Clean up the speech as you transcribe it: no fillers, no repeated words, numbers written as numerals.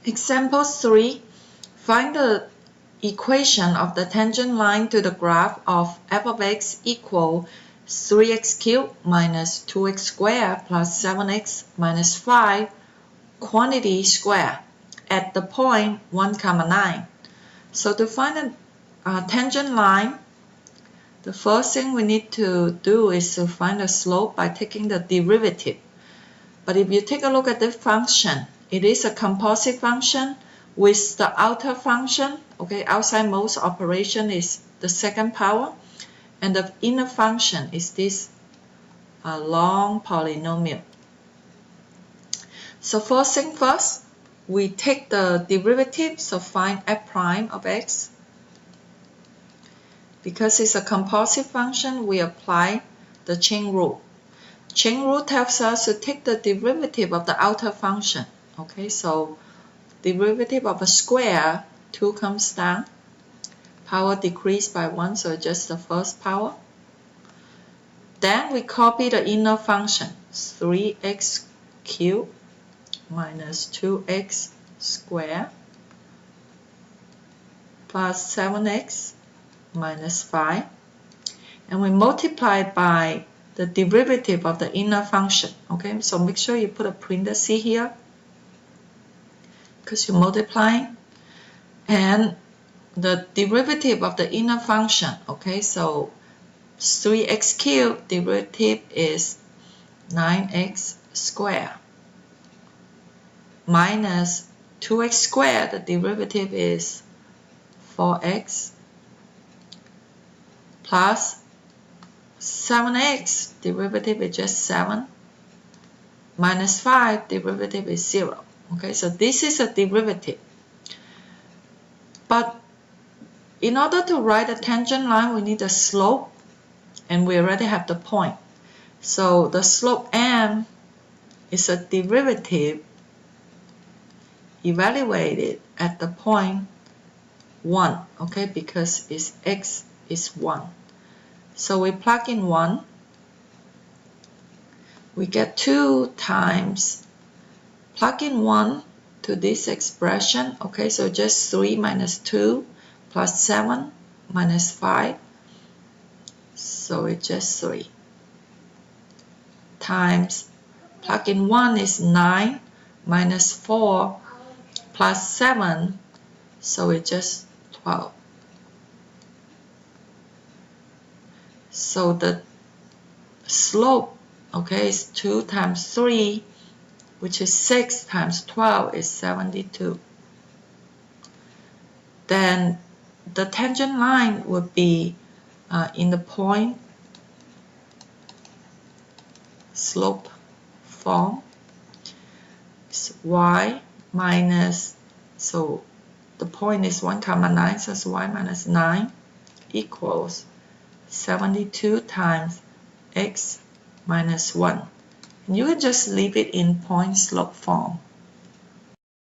Example 3. Find the equation of the tangent line to the graph of f of x equal 3x cubed minus 2x squared plus 7x minus 5 quantity square at the point 1, 9. So to find a tangent line, the first thing we need to do is to find the slope by taking the derivative. But if you take a look at the function, it is a composite function with the outer function, okay, outsidemost operation is the second power, and the inner function is this long polynomial. So first thing first, we take the derivative, so find f prime of x. Because it's a composite function, we apply the chain rule. Chain rule tells us to take the derivative of the outer function. Okay, so derivative of a square, 2 comes down. Power decreased by 1, so just the first power. Then we copy the inner function, 3x cubed minus 2x squared plus 7x minus 5. And we multiply by the derivative of the inner function. Okay, so make sure you put a parenthesis here because you're multiplying. And the derivative of the inner function, okay, so 3x cubed derivative is 9x squared minus 2x squared, the derivative is 4x plus 7x, derivative is just 7, minus 5, derivative is 0. Okay, so this is a derivative. But in order to write a tangent line, we need a slope, and we already have the point. So the slope m is a derivative evaluated at the point 1, okay, because it's x is 1. So we plug in 1, we get 2 times, plug in 1 to this expression, okay, so just 3 minus 2 plus 7 minus 5, so it's just 3, times, plug in 1 is 9 minus 4 plus 7, so it's just 12. So the slope, okay, is 2 times 3, which is 6 times 12 is 72. Then the tangent line would be in the point slope form. It's y minus, so the point is 1, 9, so it's y minus 9 equals 72 times x minus 1. And you can just leave it in point slope form.